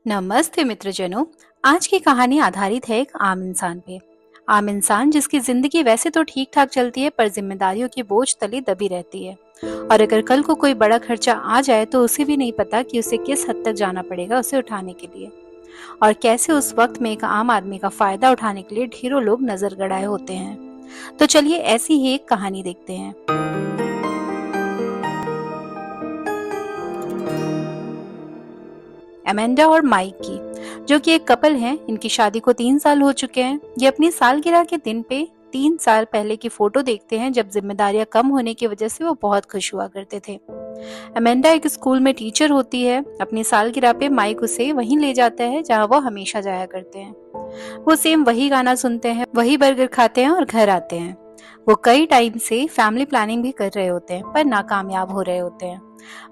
नमस्ते मित्रजनों। आज की कहानी आधारित है एक आम इंसान पे। आम इंसान जिसकी जिंदगी वैसे तो ठीक ठाक चलती है, पर जिम्मेदारियों की बोझ तले दबी रहती है। और अगर कल को कोई बड़ा खर्चा आ जाए तो उसे भी नहीं पता कि उसे किस हद तक जाना पड़ेगा उसे उठाने के लिए। और कैसे उस वक्त में एक आम आदमी का फायदा उठाने के लिए ढेरों लोग नजर गड़ाए होते हैं। तो चलिए ऐसी ही एक कहानी देखते हैं। एमेंडा और माइक की, जो कि एक कपल हैं। इनकी शादी को 3 साल हो चुके हैं। ये अपनी सालगिरह के दिन पे 3 साल पहले की फोटो देखते हैं, जब जिम्मेदारियां कम होने की वजह से वो बहुत खुश हुआ करते थे। एमेंडा एक स्कूल में टीचर होती है। अपनी सालगिरह पे माइक उसे वहीं ले जाता है जहां वो हमेशा जाया करते हैं। वो सेम वही गाना सुनते हैं, वही बर्गर खाते हैं और घर आते हैं। वो कई टाइम से फैमिली प्लानिंग भी कर रहे होते हैं, पर नाकामयाब हो रहे होते हैं।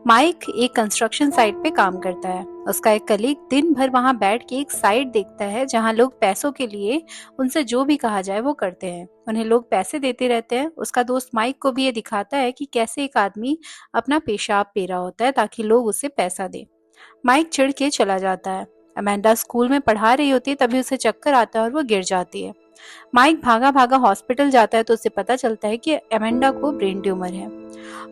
माइक एक कंस्ट्रक्शन साइट पे काम करता है। उसका एक कलीग दिन भर वहां बैठ के एक साइट देखता है जहां लोग पैसों के लिए उनसे जो भी कहा जाए वो करते हैं। उन्हें लोग पैसे देते रहते हैं। उसका दोस्त माइक को भी ये दिखाता है कि कैसे एक आदमी अपना पेशाब पी रहा होता है ताकि लोग उसे पैसा दे। माइक चिढ़ के चला जाता है। अमेंडा स्कूल में पढ़ा रही होती है, तभी उसे चक्कर आता है और वो गिर जाती है। माइक भागा भागा हॉस्पिटल जाता है तो उसे पता चलता है कि अमेंडा को ब्रेन ट्यूमर है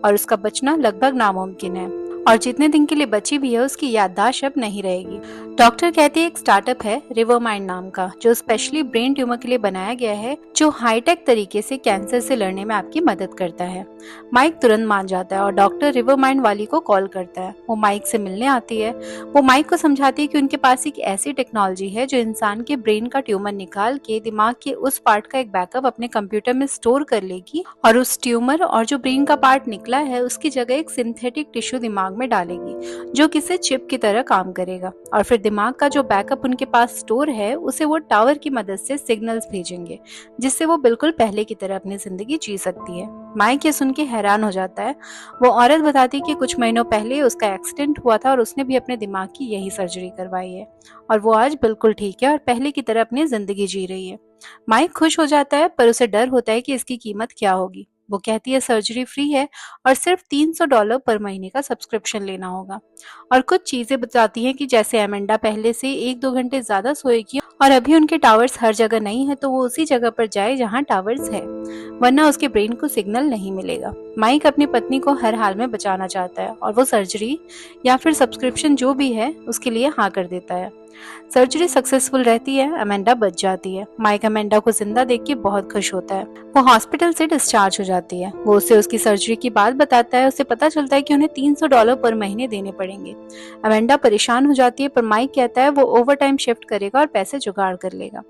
और उसका बचना लगभग नामुमकिन है। और जितने दिन के लिए बची भी है, उसकी याददाश्त अब नहीं रहेगी। डॉक्टर कहते हैं एक स्टार्टअप है रिवरमाइंड नाम का, जो स्पेशली ब्रेन ट्यूमर के लिए बनाया गया है, जो हाईटेक तरीके से कैंसर से लड़ने में आपकी मदद करता है। माइक तुरंत मान जाता है और डॉक्टर रिवरमाइंड वाली को कॉल करता है। वो माइक से मिलने आती है। वो माइक को समझाती है कि उनके पास एक ऐसी टेक्नोलॉजी है जो इंसान के ब्रेन का ट्यूमर निकाल के दिमाग के उस पार्ट का एक बैकअप अपने कंप्यूटर में स्टोर कर लेगी, और उस ट्यूमर और जो ब्रेन का पार्ट निकला है उसकी जगह एक सिंथेटिक टिश्यू दिमाग में डालेगी, जो किसी चिप की तरह काम करेगा। और फिर दिमाग का जो बैकअप उनके पास स्टोर है उसे वो टावर की मदद से सिग्नल्स भेजेंगे, जिससे वो बिल्कुल पहले की तरह अपनी जिंदगी जी सकती है। माइक ये सुन के हैरान हो जाता है। वो औरत बताती है कि कुछ महीनों पहले उसका एक्सीडेंट हुआ था और उसने भी अपने दिमाग की यही सर्जरी करवाई है, और वो आज बिल्कुल ठीक है और पहले की तरह अपनी जिंदगी जी रही है। माइक खुश हो जाता है, पर उसे डर होता है कि इसकी कीमत क्या होगी। वो कहती है सर्जरी फ्री है और सिर्फ $300 पर महीने का सब्सक्रिप्शन लेना होगा। और कुछ चीजें बताती हैं कि जैसे एमेंडा पहले से 1-2 घंटे ज्यादा सोएगी और अभी उनके टावर्स हर जगह नहीं है, तो वो उसी जगह पर जाए जहां टावर्स है, वरना उसके ब्रेन को सिग्नल नहीं मिलेगा। माइक अपनी पत्नी को हर हाल में बचाना चाहता है और वो सर्जरी या फिर सब्सक्रिप्शन जो भी है उसके लिए हाँ कर देता है। सर्जरी सक्सेसफुल रहती है। अमेंडा बच जाती है। माइक अमेंडा को जिंदा देख के बहुत खुश होता है। वो हॉस्पिटल से डिस्चार्ज हो जाती है। वो उसे उसकी सर्जरी की बात बताता है। उसे पता चलता है कि उन्हें $300 पर महीने देने पड़ेंगे। अमेंडा परेशान हो जाती है, पर माइक कहता है वो ओवर टाइम शिफ्ट करेगा और पैसे जुगाड़ कर लेगा।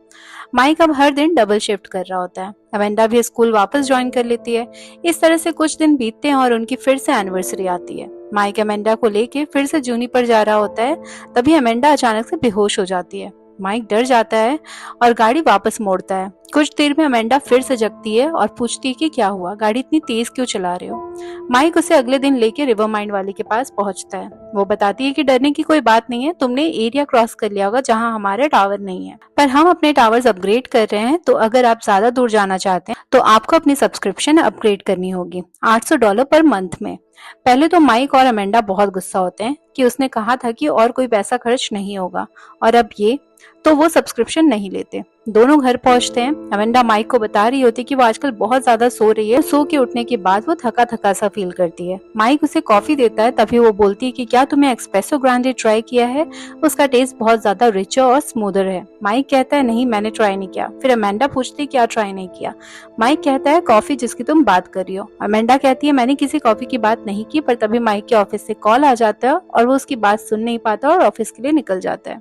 माइक अब हर दिन डबल शिफ्ट कर रहा होता है। अमेंडा भी स्कूल वापस ज्वाइन कर लेती है। इस तरह से कुछ दिन बीतते हैं और उनकी फिर से एनिवर्सरी आती है। माइक अमेंडा को लेके फिर से जूनी पर जा रहा होता है, तभी अमेंडा अचानक से बेहोश हो जाती है। माइक डर जाता है और गाड़ी वापस मोड़ता है। कुछ देर में अमेंडा फिर से जगती है और पूछती है कि क्या हुआ, गाड़ी इतनी तेज क्यों चला रहे हो। माइक उसे अगले दिन लेके रिवरमाइंड वाले के पास पहुंचता है। वो बताती है कि डरने की कोई बात नहीं है, तुमने एरिया क्रॉस कर लिया होगा जहां हमारे टावर नहीं है, पर हम अपने टावर्स अपग्रेड कर रहे हैं, तो अगर आप ज्यादा दूर जाना चाहते हैं तो आपको अपनी सब्सक्रिप्शन अपग्रेड करनी होगी $800 पर मंथ में। पहले तो माइक और अमेंडा बहुत गुस्सा होते हैं कि उसने कहा था कि और कोई पैसा खर्च नहीं होगा, और अब ये, तो वो सब्सक्रिप्शन नहीं लेते। दोनों घर पहुंचते हैं। अमेंडा माइक को बता रही होती कि वो आजकल बहुत ज्यादा सो रही है। सो के उठने के बाद वो थका थका सा फील करती है। माइक उसे कॉफी देता है, तभी वो बोलती है कि क्या तुमने एक्सप्रेसो ग्रांडे ट्राई किया है, उसका टेस्ट बहुत ज्यादा रिचर और स्मूदर है। माइक कहता है नहीं, मैंने ट्राई नहीं किया। फिर अमेंडा पूछती है क्या ट्राई नहीं किया। माइक कहता है कॉफी जिसकी तुम बात कर रही हो। अमेंडा कहती है मैंने किसी कॉफी की बात नहीं की, पर तभी माइक के ऑफिस से कॉल आ जाता है और वो उसकी बात सुन नहीं पाता और ऑफिस के लिए निकल जाता है।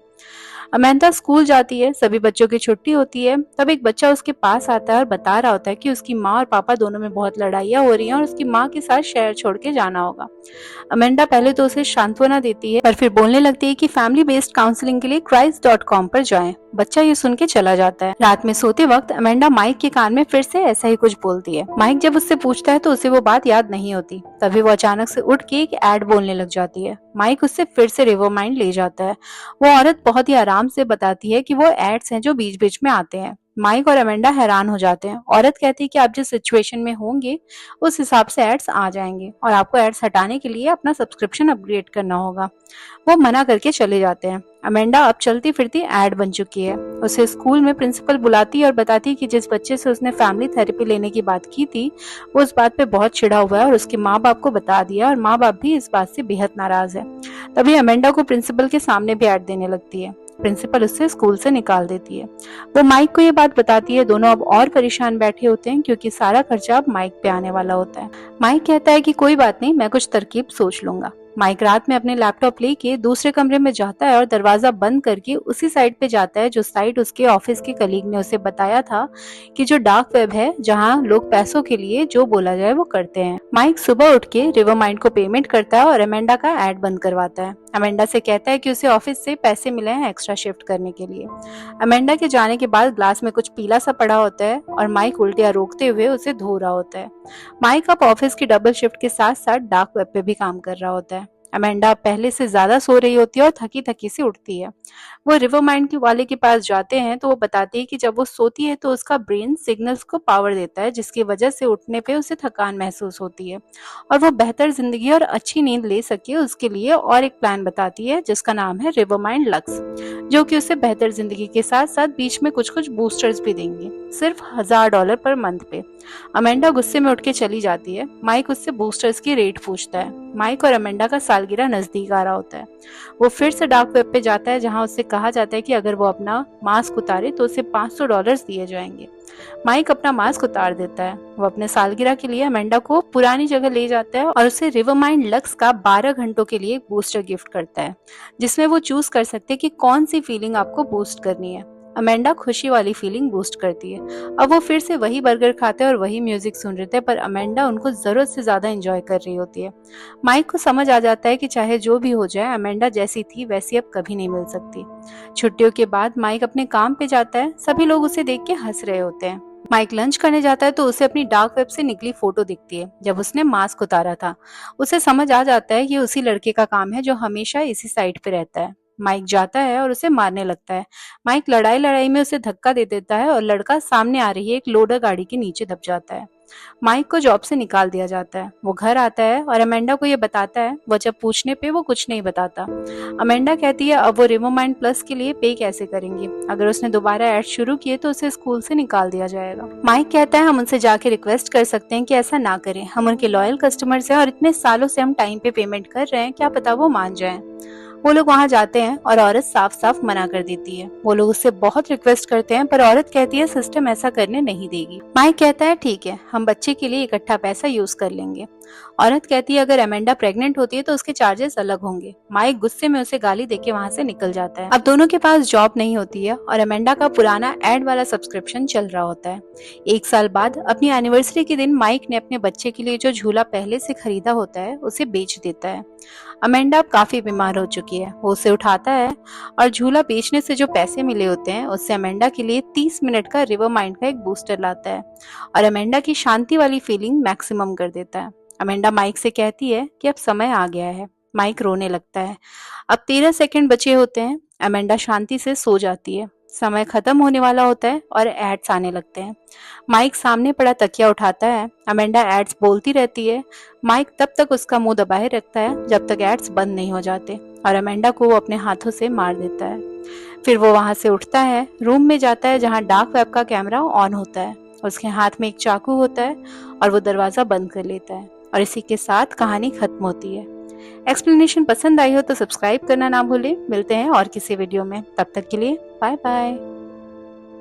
अमेंडा स्कूल जाती है। सभी बच्चों की छुट्टी होती है। तब एक बच्चा उसके पास आता है और बता रहा होता है कि उसकी माँ और पापा दोनों में बहुत लड़ाइयाँ हो रही हैं और उसकी माँ के साथ शहर छोड़ के जाना होगा। अमेंडा पहले तो उसे सांत्वना देती है, पर फिर बोलने लगती है कि फैमिली बेस्ड काउंसलिंग के लिए Christ.com पर जाएं। बच्चा ये सुन के चला जाता है। रात में सोते वक्त अमेंडा माइक के कान में फिर से ऐसा ही कुछ बोलती है। माइक जब उससे पूछता है तो उसे वो बात याद नहीं होती। तभी वो अचानक से उठ के एक एड बोलने लग जाती है। माइक उससे फिर से रिवरमाइंड ले जाता है। वो औरत बहुत ही आराम से बताती है कि वो एड्स हैं जो बीच बीच में आते हैं। माइक और अमेंडा हैरान हो जाते हैं। औरत कहती है कि आप जिस सिचुएशन में होंगे उस हिसाब से एड्स आ जाएंगे और आपको एड्स हटाने के लिए अपना सब्सक्रिप्शन अपग्रेड करना होगा। वो मना करके चले जाते हैं। अमेंडा अब चलती फिरती ऐड बन चुकी है। उसे स्कूल में प्रिंसिपल बुलाती है और बताती है कि जिस बच्चे से उसने फैमिली थेरेपी लेने की बात की थी वो उस बात पे बहुत चिढ़ा हुआ है और उसके माँ बाप को बता दिया और माँ बाप भी इस बात से बेहद नाराज है। तभी अमेंडा को प्रिंसिपल के सामने भी ऐड देने लगती है। प्रिंसिपल उससे स्कूल से निकाल देती है। वो माइक को ये बात बताती है। दोनों अब और परेशान बैठे होते हैं क्योंकि सारा खर्चा अब माइक पे आने वाला होता है। माइक कहता है कि कोई बात नहीं, मैं कुछ तरकीब सोच लूंगा। माइक रात में अपने लैपटॉप लेके दूसरे कमरे में जाता है और दरवाजा बंद करके उसी साइड पे जाता है जो साइट उसके ऑफिस के कलीग ने उसे बताया था कि जो डार्क वेब है जहां लोग पैसों के लिए जो बोला जाए वो करते हैं। माइक सुबह उठ के रिवर माइंड को पेमेंट करता है और अमेंडा का ऐड बंद करवाता है। अमेंडा से कहता है कि उसे ऑफिस से पैसे मिले हैं एक्स्ट्रा शिफ्ट करने के लिए। अमेंडा के जाने के बाद ग्लास में कुछ पीला सा पड़ा होता है और माइक उल्टियां रोकते हुए उसे धो रहा होता है। माइक अब ऑफिस की डबल शिफ्ट के साथ साथ डार्क वेब पे भी काम कर रहा होता है। अमेंडा पहले से ज्यादा सो रही होती है और थकी थकी से उठती है। वो रिवर माइंड के वाले के पास जाते हैं तो वो बताती है कि जब वो सोती है तो उसका ब्रेन सिग्नल्स को पावर देता है जिसकी वजह से उठने पे उसे थकान महसूस होती है और वो बेहतर जिंदगी और अच्छी नींद ले सके उसके लिए और एक प्लान बताती है जिसका नाम है रिवर माइंड लक्स, जो कि उसे बेहतर जिंदगी के साथ साथ बीच में कुछ कुछ बूस्टर्स भी देंगे, सिर्फ $1000 पर मंथ पे। अमेंडा गुस्से में उठ के चली जाती है। माइक उससे बूस्टर्स की रेट पूछता है। माइक और अमेंडा का सालगिरह नजदीक आ रहा होता है। वो फिर से डार्क वेब पे जाता है जहां उससे कहा जाता है कि अगर वो अपना मास्क उतारे तो उसे $500 दिए जाएंगे। माइक अपना मास्क उतार देता है। वो अपने सालगिरह के लिए अमेंडा को पुरानी जगह ले जाता है और उसे रिवर माइंड लक्स का 12 घंटों के लिए एक बूस्टर गिफ्ट करता है जिसमें वो चूज कर सकते हैं कि कौन सी फीलिंग आपको बूस्ट करनी है। अमेंडा खुशी वाली फीलिंग बूस्ट करती है। अब वो फिर से वही बर्गर खाते हैं और वही म्यूजिक सुन रहे थे पर अमेंडा उनको जरूरत से ज्यादा एंजॉय कर रही होती है। माइक को समझ आ जाता है कि चाहे जो भी हो जाए अमेंडा जैसी थी वैसी अब कभी नहीं मिल सकती। छुट्टियों के बाद माइक अपने काम पे जाता है। सभी लोग उसे देख के हंस रहे होते हैं। माइक लंच करने जाता है तो उसे अपनी डार्क वेब से निकली फोटो दिखती है जब उसने मास्क उतारा था। उसे समझ आ जाता है कि उसी लड़के का काम है जो हमेशा इसी साइड पे रहता है। माइक जाता है और उसे मारने लगता है। माइक लड़ाई लड़ाई में उसे धक्का दे देता है और लड़का सामने आ रही है एक लोडर गाड़ी के नीचे दब जाता है। माइक को जॉब से निकाल दिया जाता है। वो घर आता है और अमेंडा को ये बताता है। वो जब पूछने पे वो कुछ नहीं बताता। अमेंडा कहती है अब वो रिवर माइंड प्लस के लिए पे कैसे करेंगी। अगर उसने दोबारा ऐड शुरू किए तो उसे स्कूल से निकाल दिया जाएगा। माइक कहता है हम उनसे जाके रिक्वेस्ट कर सकते हैं कि ऐसा ना करें, हम उनके लॉयल कस्टमर्स हैं और इतने सालों से हम टाइम पे पेमेंट कर रहे हैं, क्या पता वो मान जाएं। वो लोग वहां जाते हैं और औरत साफ साफ मना कर देती है। वो लोग उससे बहुत रिक्वेस्ट करते हैं पर औरत कहती है सिस्टम ऐसा करने नहीं देगी। माइक कहता है ठीक है, हम बच्चे के लिए इकट्ठा पैसा यूज कर लेंगे। औरत कहती है अगर अमेंडा प्रेग्नेंट होती है तो उसके चार्जेस अलग होंगे। माइक गुस्से में उसे गाली देके वहां से निकल जाता है। अब दोनों के पास जॉब नहीं होती है और अमेंडा का पुराना एड वाला सब्सक्रिप्शन चल रहा होता है। 1 साल बाद अपनी एनिवर्सरी के दिन माइक ने अपने बच्चे के लिए जो झूला पहले से खरीदा होता है उसे बेच देता है। अमेंडा अब काफी बीमार हो चुकी है। वो उसे उठाता है और झूला बेचने से जो पैसे मिले होते हैं उससे अमेंडा के लिए 30 मिनट का रिवर माइंड का एक बूस्टर लाता है और अमेंडा की शांति वाली फीलिंग मैक्सिमम कर देता है। अमेंडा माइक से कहती है कि अब समय आ गया है। माइक रोने लगता है। अब 13 सेकंड बचे होते हैं। अमेंडा शांति से सो जाती है। समय खत्म होने वाला होता है और एड्स आने लगते हैं। माइक सामने पड़ा तकिया उठाता है। अमेंडा एड्स बोलती रहती है। माइक तब तक उसका मुंह दबाए रखता है जब तक एड्स बंद नहीं हो जाते और अमेंडा को वो अपने हाथों से मार देता है। फिर वो वहां से उठता है, रूम में जाता है जहां डार्क वेब का कैमरा ऑन होता है। उसके हाथ में एक चाकू होता है और वो दरवाजा बंद कर लेता है और इसी के साथ कहानी खत्म होती है। एक्सप्लेनेशन पसंद आई हो तो सब्सक्राइब करना ना भूलें। मिलते हैं और किसी वीडियो में, तब तक के लिए बाय बाय।